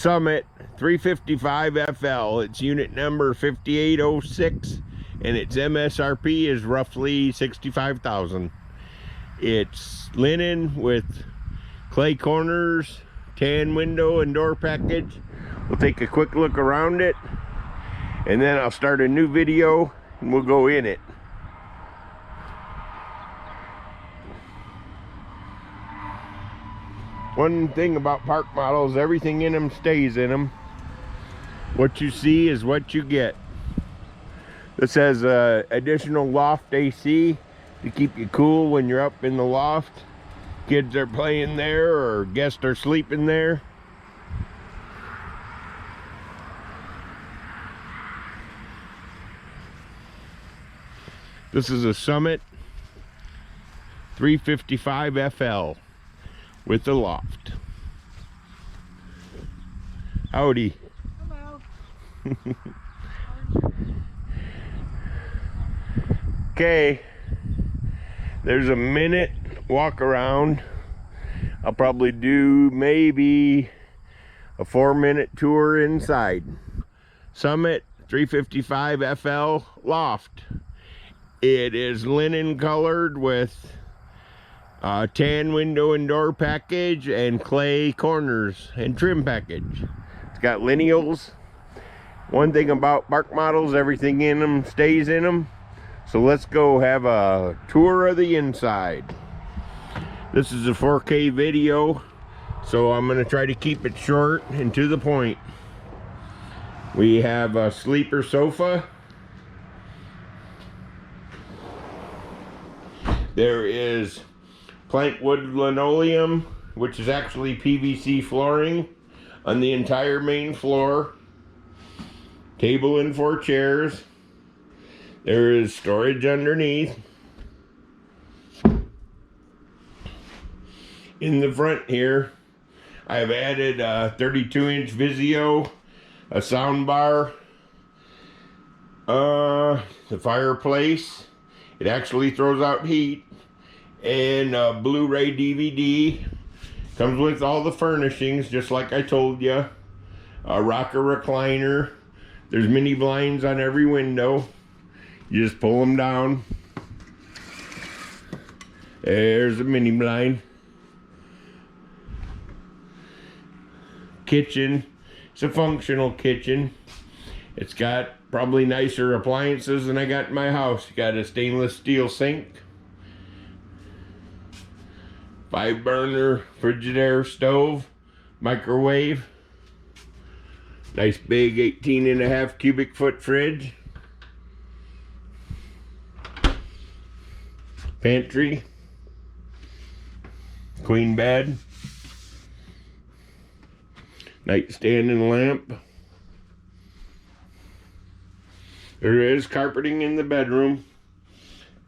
Summit 355FL. It's unit number 5806, and its MSRP is roughly $65,000. It's linen with clay corners, tan window and door package. We'll take a quick look around it, and then I'll start a new video and we'll go in it. One thing about park models, everything in them stays in them. What you see is what you get. This has additional loft AC to keep you cool when you're up in the loft. Kids are playing there or guests are sleeping there. This is a Summit 355FL with the loft. Howdy. Hello. Okay, there's a minute walk around. I'll probably do maybe a 4-minute tour inside. Summit 355FL loft. It is linen colored with tan window and door package and clay corners and trim package. It's got lineals. One thing about park models, everything in them stays in them. So let's go have a tour of the inside. This is a 4K video, so I'm going to try to keep it short and to the point. We have a sleeper sofa. There is plank wood linoleum, which is actually PVC flooring on the entire main floor. Table and 4 chairs. There is storage underneath. In the front here, I have added a 32-inch Vizio, a sound bar, the fireplace. It actually throws out heat, and a Blu-ray DVD. Comes with all the furnishings, just like I told you. A rocker recliner. There's mini blinds on every window. You just pull them down. There's a mini blind. Kitchen. It's a functional kitchen. It's got probably nicer appliances than I got in my house. You got a stainless steel sink, 5-burner Frigidaire stove, microwave, nice big 18.5 cubic foot fridge, pantry, queen bed, nightstand and lamp. There is carpeting in the bedroom.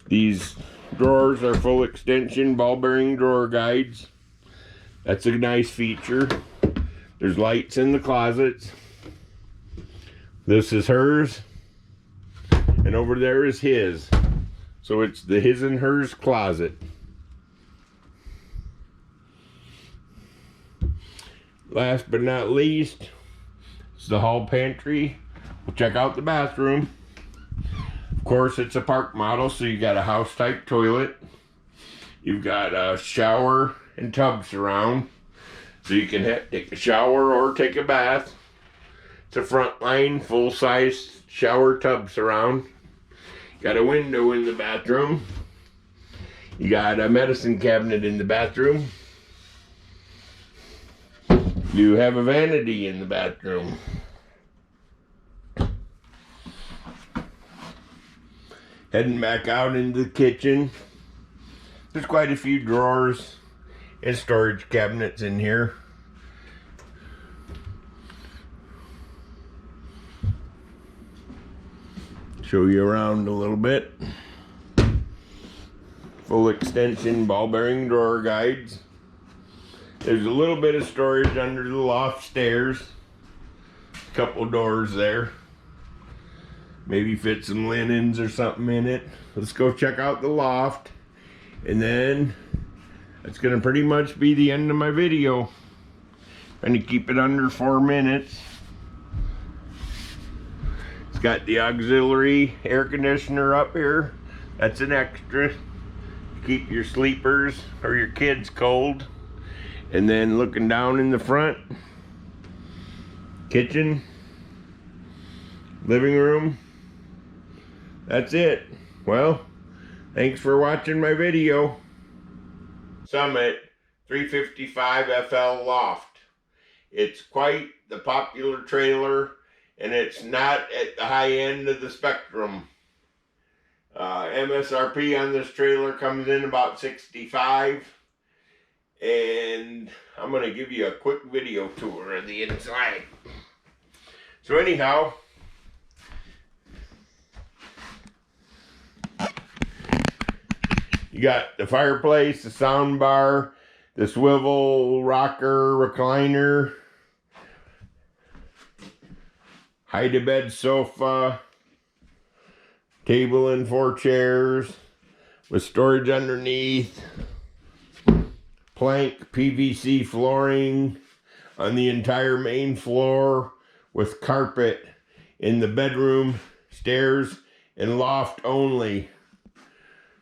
These drawers are full extension ball bearing drawer guides. That's a nice feature. There's lights in the closets. This is hers, and over there is his. So it's the his and hers closet. Last but not least, it's the hall pantry. We'll check out the bathroom. Of course, it's a park model, so you got a house type toilet. You've got a shower and tub surround, so you can take a shower or take a bath. It's a Frontline full-size shower tub surround. Got a window in the bathroom. You got a medicine cabinet in the bathroom. You have a vanity in the bathroom. Heading back out into the kitchen. There's quite a few drawers and storage cabinets in here. Show you around a little bit. Full extension ball bearing drawer guides. There's a little bit of storage under the loft stairs. A couple doors there. Maybe fit some linens or something in it. Let's go check out the loft, and then that's gonna pretty much be the end of my video. Trying to keep it under 4 minutes. It's got the auxiliary air conditioner up here. That's an extra to keep your sleepers or your kids cold. And then looking down in the front, kitchen, living room. That's it. Well, thanks for watching my video. Summit 355FL-LOFT. It's quite the popular trailer, and it's not at the high end of the spectrum. MSRP on this trailer comes in about $65, and I'm going to give you a quick video tour of the inside. So anyhow, you got the fireplace, the sound bar, the swivel rocker recliner, hide-a-bed sofa, table and 4 chairs with storage underneath, plank PVC flooring on the entire main floor with carpet in the bedroom, stairs, and loft only.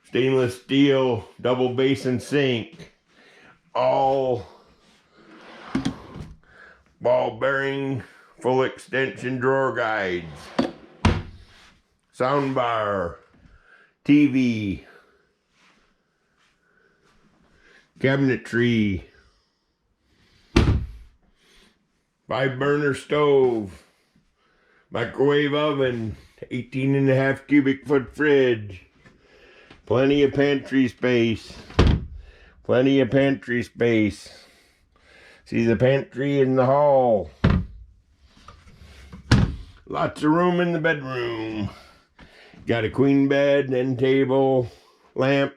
Stainless steel double basin sink, all ball bearing full extension drawer guides, sound bar, TV, cabinetry, 5-burner stove, microwave oven, 18.5 cubic foot fridge, plenty of pantry space. Plenty of pantry space. See the pantry in the hall. Lots of room in the bedroom. Got a queen bed, end table, lamp,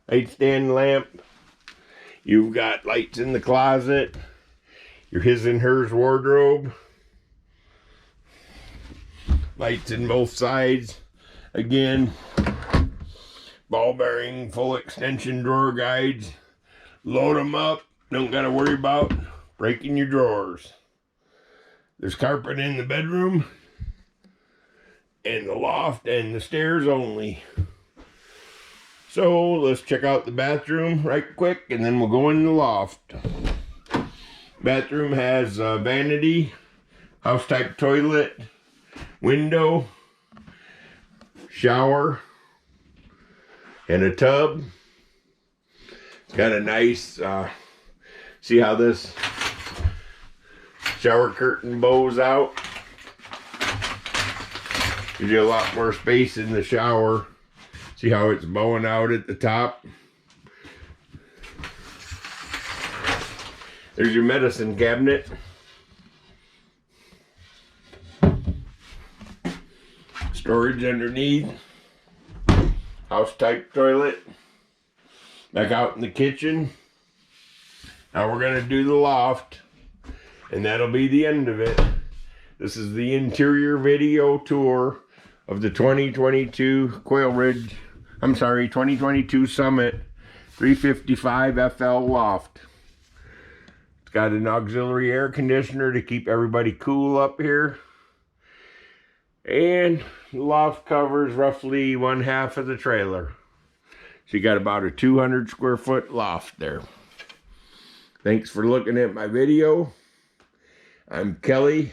nightstand lamp. You've got lights in the closet. Your his and hers wardrobe. Lights in both sides. Again, ball bearing full extension drawer guides. Load them up. Don't got to worry about breaking your drawers. There's carpet in the bedroom and the loft and the stairs only. So let's check out the bathroom right quick, and then we'll go in the loft. Bathroom has a vanity, house type toilet, window, shower, and a tub. It's got a nice, see how this shower curtain bows out? Gives you a lot more space in the shower. See how it's bowing out at the top? There's your medicine cabinet. Storage underneath. House type toilet. Back out in the kitchen. Now we're going to do the loft, and that'll be the end of it. This is the interior video tour of the 2022 2022 Summit 355FL-LOFT. It's got an auxiliary air conditioner to keep everybody cool up here. And the loft covers roughly 1/2 of the trailer. So you got about a 200 square foot loft there. Thanks for looking at my video. I'm Kelly